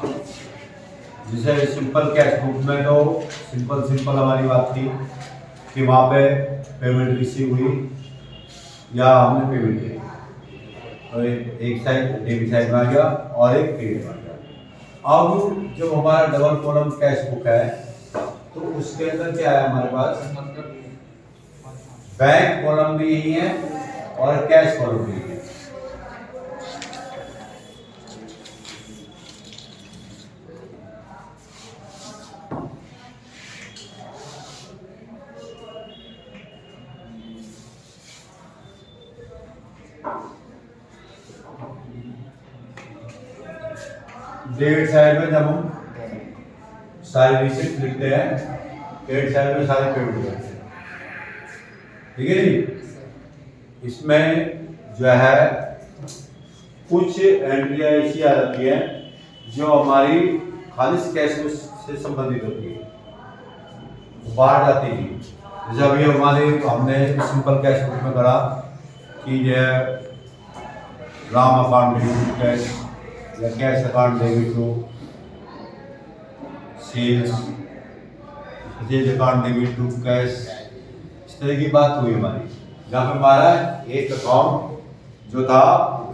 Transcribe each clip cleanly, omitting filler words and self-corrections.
जैसे simple cash book में तो सिंपल हमारी बात थी कि वहाँ पे पेमेंट रिसीव हुई या हमने पेमेंट की, तो एक साइड डेबिट साइड में आ गया और एक क्रेडिट में आ गया। अब जब हमारा डबल कॉलम कैश बुक है तो उसके अंदर क्या है हमारे पास, बैंक कॉलम भी यही है और कैश कॉलम भी यही है। डेबिट साइड में जब हम सारे रिसिप्ट लिखते हैं, क्रेडिट साइड में सारे पेमेंट करते हैं, ठीक है जी। इसमें जो है कुछ एंट्रियाँ ऐसी आ जाती है जो हमारी खालिस कैश से संबंधित होती है, बाहर जाती है। जैसे अभी हमने सिंपल कैश बुक में करा कि यह राम अकाउंट डेबिट कैश या cash account debit to sales, sales account debit to cash, इस तरह की बात हुई हमारी। जहाँ पे हमारा एक अकाउंट जो था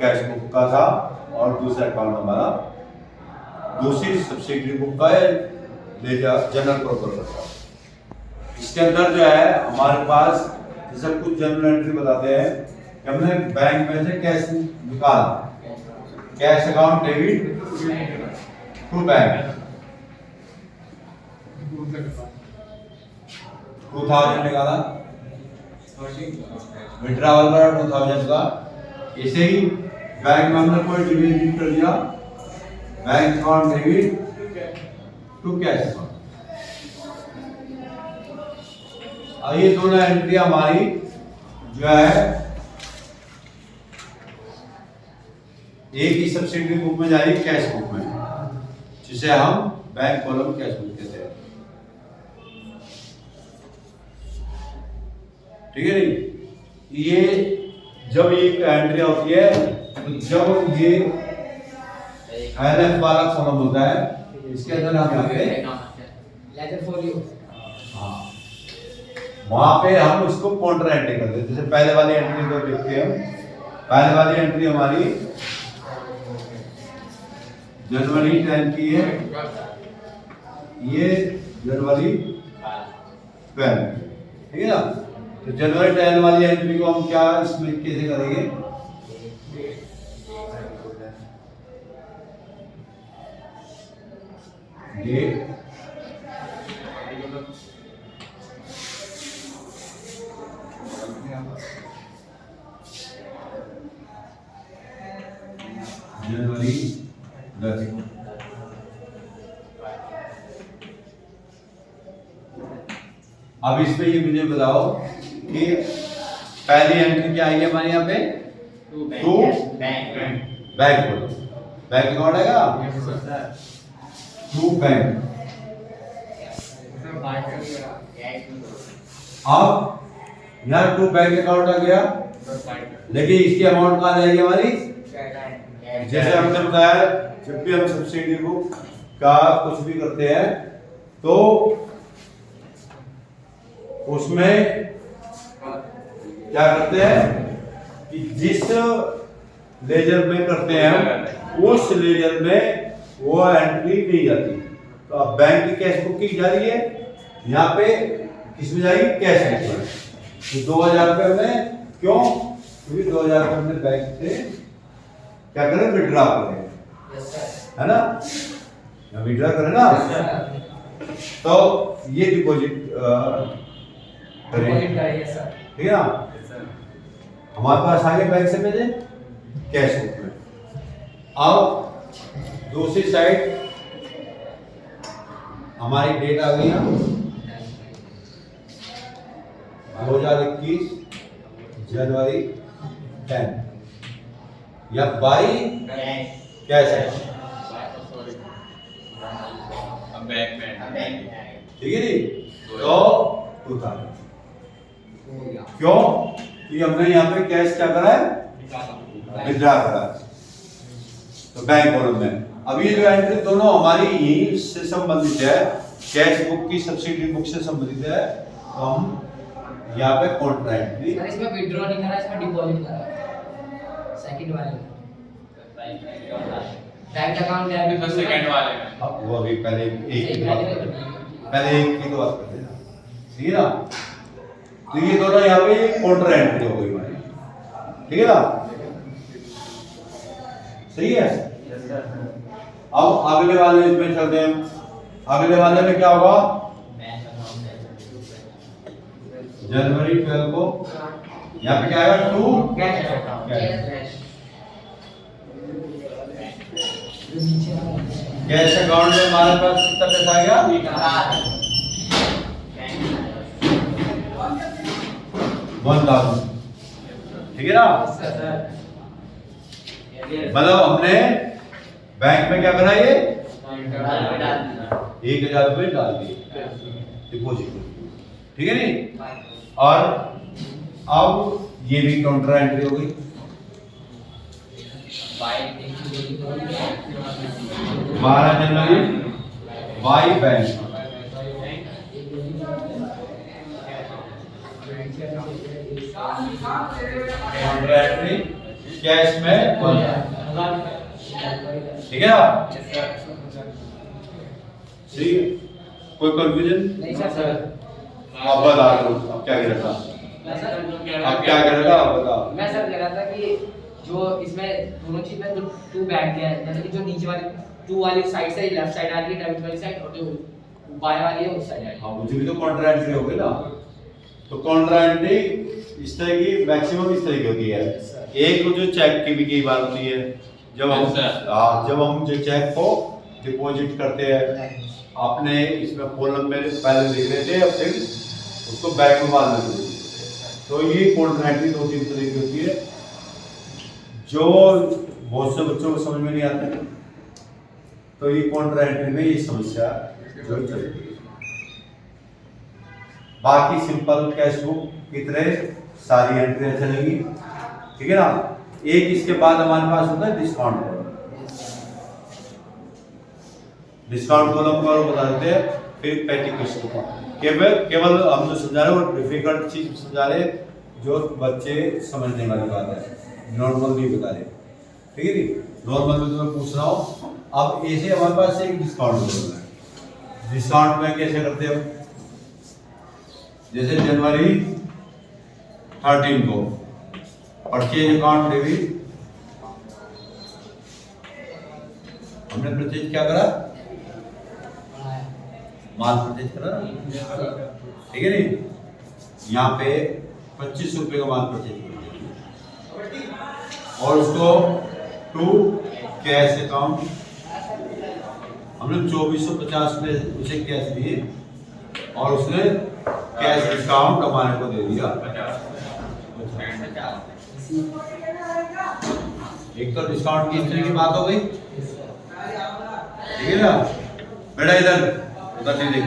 कैश बुक का था और दूसरा अकाउंट हमारा दूसरी सब्सिडरी बुक का है, जनरल प्रॉपर का। इसके अंदर जो है हमारे पास जैसे कुछ जनरल एंट्री बताते हैं कि हमने बैंक में से कैश निकाला, cash account debit to bank 2000 निकाला, विड्रॉवल करा 2000 का। इसे ही बैंक में हमने कोई डिपॉजिट कर दिया, bank account debit to cash account. ये दोनों एंट्री हमारी जो है एक ही सब्सिडरी बुक में जाएगी, कैश बुक में, जिसे हम बैंक कॉलम कैश बुक कहते हैं, ठीक है नहीं। ये जब ये एंट्री होती है तो जब ये एनएफ वाला कॉलम होता है, इसके अंदर हम यहाँ पे लेजर फोलियो, हाँ, वहां पे हम उसको काउंटर एंट्री करते हैं। जैसे पहले वाली एंट्री को देखते हैं हम, पहले वाली एंट्री हमारी जनवरी 10 की है, ये जनवरी 12, ठीक है ना। तो जनवरी 10 वाली एंट्री को हम क्या इसमें कैसे करेंगे, डेट जनवरी 10। अब इसमें ये मुझे बताओ कि पहली एंट्री क्या आई है हमारे यहाँ पे, टू बैंक बोलो, बैंक अकाउंट आएगा टू बैंक। अब यहाँ टू बैंक अकाउंट आ गया, लेकिन इसकी अमाउंट कहाँ जाएगी हमारी, जैसे हमने बताया जब भी हम सब्सिडी बुक का कुछ भी करते हैं तो उसमें क्या करते हैं कि जिस लेजर में करते हैं हम उस लेजर में वो एंट्री नहीं जाती। तो अब बैंक की कैश बुक की जा रही है, यहाँ पे किसमें जाएगी, कैश बुक में। तो 2000 रुपये हमने क्यों, क्योंकि 2000 रुपये हमने बैंक से क्या करें, विड्रॉ करें, है ना, विड्रॉ करें ना, तो ये डिपॉजिट करें, ठीक है ना। हमारे पास आगे बैंक से भेजे कैश बुक में। अब दूसरी साइड हमारी डेट आ गई है 2021 जनवरी 10 या बाई कैश है, ठीक है जी। तो 2000 क्यों कि हमने यहाँ पे कैश क्या करा है, विड्रॉ करा है, तो बैंक कॉलम में अब ये जो एंट्री दोनों हमारी ही से संबंधित है, कैश बुक की सब्सिडी बुक से संबंधित है, तो हम यहाँ पे कॉन्ट्रा एंट्री। सर इसमें विड्रॉ नहीं करा, इसमें डिपॉजिट करा सेकंड वाले में। बैंक अकाउंट है तो सेकंड वाले में अब वो अभी पहले एक की बात करते हैं, पहले एक की तो बात करते हैं ना, ठीक है ना। तो ये दोनों यहाँ पे कॉन्ट्रा एंट्री हो गई हमारी, ठीक है ना, सही है। अब अगले वाले में चलते हैं। अगले वाले में क्या होगा, जनवरी 12 को यहाँ पे क्या आएगा, 2 कैश अकाउंट में हमारे पास कितना पैसा आ गया, 1000, ठीक है ना। मतलब हमने बैंक में क्या करा, ये 1000 रुपये डाल दिए डिपॉजिट, ठीक है नहीं। और अब ये भी काउंटर एंट्री हो गई, 12 जनवरी by bank, counter entry cash में 1000, ठीक है ना। ठीक है, कोई कंफ्यूजन नहीं सर। आप बता दो, अब क्या करेगा, अब क्या करेगा आप बताओ। मैं सर कह रहा था कि जो इसमें दोनों चीज में टू बैंक है, जैसे कि जो नीचे वाली टू वाली साइड से लेफ्ट साइड आ रही है, डेबिट वाली साइड, और जो बाएं वाली है उस साइड आ रही है। हाँ, मुझे भी तो काउंटर एंट्री हो गई ना। तो काउंटर एंट्री इस तरह की मैक्सिमम इस तरह की होती है। एक जो चेक की भी कई बार होती है, जब हम जो चेक को डिपॉजिट करते हैं, आपने इसमें कॉलम में पहले लिख लेते हैं, फिर उसको बैंक में डाल देते हैं। तो ये काउंटर एंट्री 2-3 तरह की होती है, जो बहुत से बच्चों को समझ में नहीं आते, तो ये काउंटर एंट्री में ये समस्या जो चलती है। बाकी सिंपल कैश बुक की तरह सारी एंट्रियां चलेंगी, ठीक है ना। एक इसके बाद हमारे पास होता है डिस्काउंट कॉलम। डिस्काउंट कॉलम को बता देते हैं, फिर पेटी क्वेश्चन को केवल हम जो समझा रहे हैं वो डिफिकल्ट चीज समझा रहे, जो बच्चे समझने वाली बात है, नॉर्मल नहीं बता रहे, ठीक है जी। नॉर्मल में तो मैं पूछ रहा हूँ। अब ऐसे हमारे पास एक डिस्काउंट कॉलम है। डिस्काउंट में कैसे करते हैं, जैसे जनवरी 13 को परचेज अकाउंट डेबिट, हमने परचेज क्या करा, माल परचेज करा, ठीक है नहीं। यहाँ पे 25 रुपए का माल परचेज कर, और उसको टू कैश अकाउंट, हमने 2450 में उसे कैश दिए, और उसने कैश डिस्काउंट हमारे को दे दिया 50। एक तो डिस्काउंट की हिस्ट्री की बात हो गई, ठीक है ना। बेटा इधर उधर नहीं देख।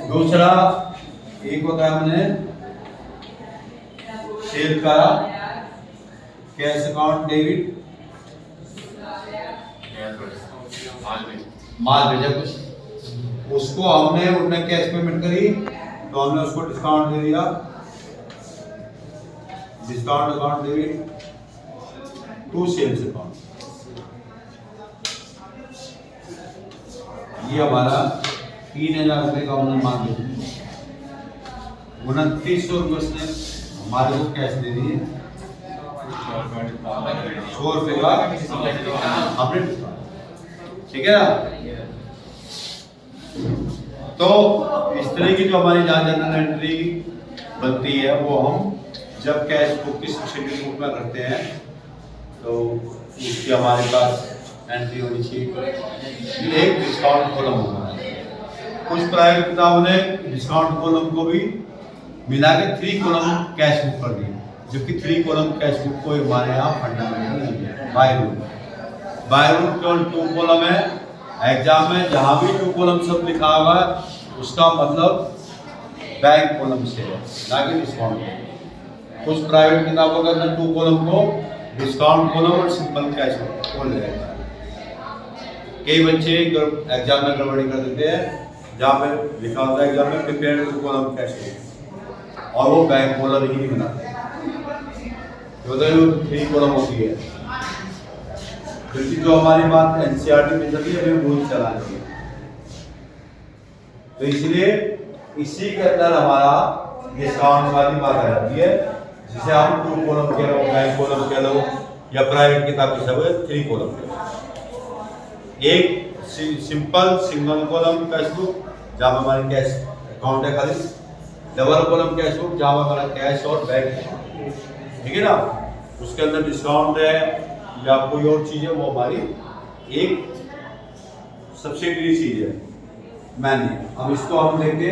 दूसरा एक होता है हमने सेल का कैश अकाउंट डेबिट, माल भेजा कुछ, उसको उन्होंने कैश पेमेंट करी, तो हमने उसको डिस्काउंट दे दिया, discount account debit to sales account. ये हमारा 3000 रुपये का उन्होंने माल भेजा, 2900 रुपये उसने हमारे को कैश दे दिए, 100 रुपये का हमने डिस्काउंट, ठीक है ना। तो इस तरह की जो हमारी जहाँ जनरल एंट्री बनती है, वो हम जब कैश बुक की सब्सिडी बुक में करते हैं, तो उसकी हमारे पास एंट्री होनी चाहिए। एक डिस्काउंट कॉलम होगा। कुछ प्राइवेट किताबों ने डिस्काउंट कॉलम को भी मिला के 3 कॉलम कैश बुक कर दी, जबकि 3 कॉलम कैश बुक को हमारे यहाँ फंडामेंटल नहीं है। बाय रूल केवल 2 कॉलम है। एग्जाम में जहाँ भी 2 कॉलम सब लिखा होगा, उसका मतलब बैंक कॉलम से है, ना कि डिस्काउंट। कुछ प्राइवेट किताबों के अंदर 2 कॉलम को डिस्काउंट कॉलम और सिंपल कैश खोल जाएगा। कई बच्चे एग्जाम में गड़बड़ी कर देते हैं, जहाँ पे लिखा होता है एग्जाम में प्रिपेयर टू कॉलम कैश और वो बैंक कॉलम ही नहीं बनाते, जो 3 कॉलम होती है, क्योंकि जो हमारी बात एनसीईआरटी में चली है हमें वो चलानी है। तो इसलिए इसी के अंदर हमारा डिस्काउंट वाली बात आ जाती है, जिसे हम 2 कॉलम कह लो, बैंक कॉलम कह लो, या प्राइवेट किताब की सब 3 कॉलम कह लो। एक simple single column cash book जहाँ हमारी कैश अकाउंट है खाली, डबल कॉलम कैश बुक जहाँ हमारा कैश और बैंक है, ठीक है ना। उसके अंदर डिस्काउंट है या कोई और चीज़ है, वो हमारी एक सब्सिडरी चीज़ है, मैंने। अब इसको हम लेके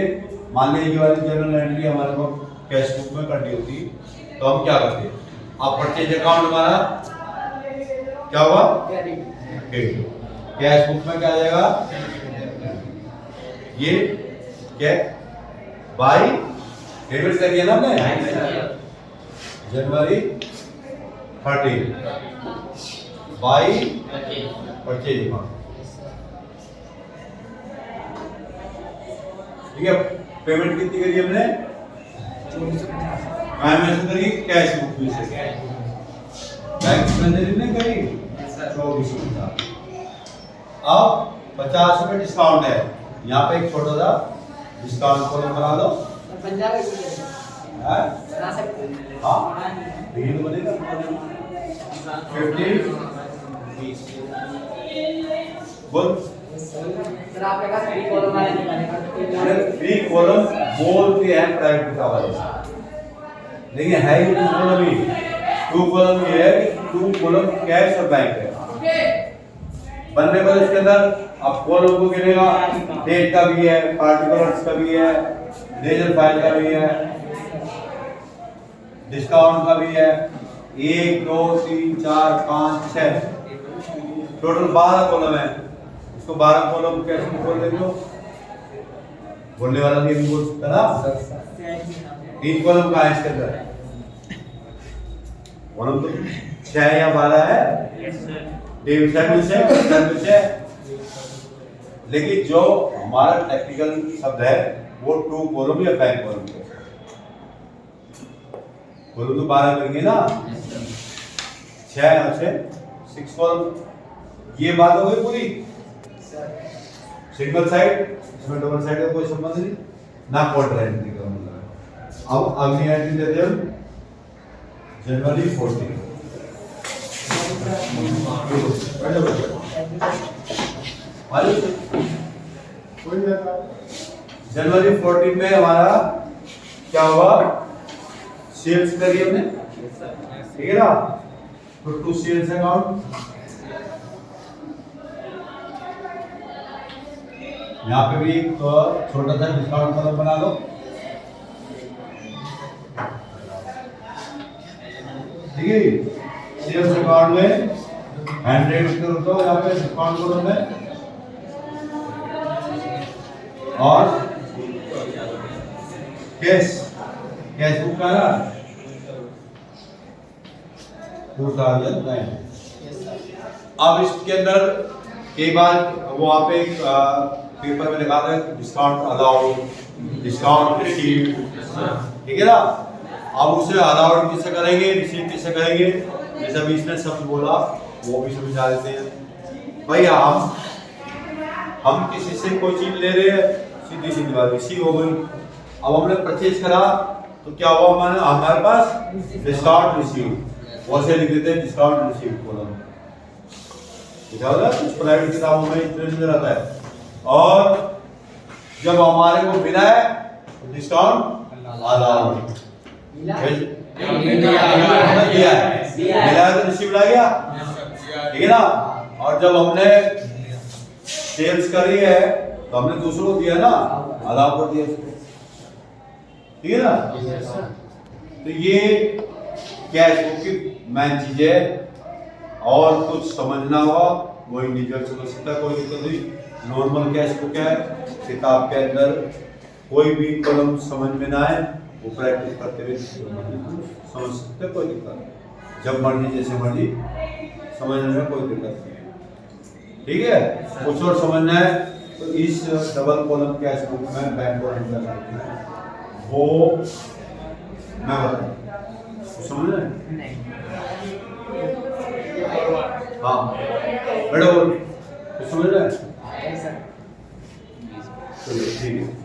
मान लीजिए ये वाली जनरल एंट्री हमारे को कैश बुक में करनी होती, तो हम क्या करते हैं, अब परचेज अकाउंट हमारा क्या हुआ, क्रेडिट। कैश बुक में क्या आ जाएगा, ये क्या बाई डेबिट करिए ना हमने, जनवरी 30 बाई परचेज अकाउंट, ठीक है। पेमेंट कितनी करी हमने, 2450 करी कैश बुक में से, बैंक ट्रांजैक्शन नहीं करी 2450। अब 50 रुपए डिस्काउंट है, यहाँ पे एक छोटा सा डिस्काउंट कॉलम बना दो, हाँ ये तो बनेगा 50 बोल 3 कॉलम बोलते हैं प्राइवेट किताब वाले, लेकिन है ये 2 कॉलम ही, 2 कॉलम ये है कि 2 कॉलम कैश और बैंक है बनने पर। इसके अंदर अब कॉलम को गिनेगा, डेट का भी है, पार्टिकुलर्स का भी है, लेजर फाइल का भी है, डिस्काउंट का भी है, 1 2 3 4 5 6 टोटल 12 कॉलम है। इसको 12 कॉलम कैसे बोल देते हो, बोलने वाला भी बोल सकता ना। 3 कॉलम का है इसके अंदर, कॉलम तो 6 या 12 है, डेबिट साइड में से, लेकिन जो हमारा टेक्निकल शब्द है वो 2 कॉलम या बैंक कॉलम है। कॉलम तो 12 करेंगे ना, 6 और 6 कॉलम। ये बात हो गई पूरी। सिंगल साइड, इसमें डबल साइड का कोई संबंध नहीं ना, क्वार्टर एंट्री का मतलब। अब अगली एंट्री देते हैं जनवरी 14। जनवरी 14 में हमारा क्या हुआ, सेल्स करी हमने, ठीक है ना। तो 2 सेल्स अकाउंट, यहाँ पे भी एक छोटा सा डिस्काउंट कॉलम बना लो, ठीक है। सेल्स अकाउंट में 100 करो यहाँ पे डिस्काउंट कॉलम में, और कैश बुक का ना 2009। अब इसके अंदर कई बार वो आप एक पेपर में लिखा था डिस्काउंट अलाउड, डिस्काउंट रिसीव्ड, ठीक है ना। अब उसे अलाउड किससे करेंगे, रिसीव किससे करेंगे, जैसे अभी इसने शब्द बोला वो भी समझा देते हैं। भाई हम किसी से कोई चीज ले रहे हैं, सीधी सीधी बात रिसीव हो गई। अब हमने परचेज करा तो क्या हुआ, हमारे पास डिस्काउंट रिसीव, वैसे लिख देते हैं डिस्काउंट रिसीव कॉलम, कुछ प्राइवेट किताबों में इतना रहता है। और जब हमारे को मिला है डिस्काउंट अलाउड, मिला है तो रिसीव आ गया, ठीक है ना। और जब हमने सेल्स करी है तो हमने दूसरों को दिया ना, अलाउ कर दिया, ठीक है ना। तो ये कैश बुक की मेन चीज है, और कुछ समझना होगा वो इंडिविजुअल समझ सकता है, कोई दिक्कत नहीं। नॉर्मल कैश बुक है, किताब के अंदर कोई भी कॉलम समझ में ना आए वो प्रैक्टिस करते हुए समझ सकते, कोई दिक्कत नहीं। जब मर्जी जैसे मर्जी समझने में कोई दिक्कत नहीं है। ठीक है, कुछ और समझना है तो इस डबल कॉलम के स्वरूप में बैक कॉलम का स्वरूप में वो मैं बताऊँ, समझ रहे हैं? नहीं हाँ बेटा बोल, समझ रहे हैं? सर चलो ठीक है।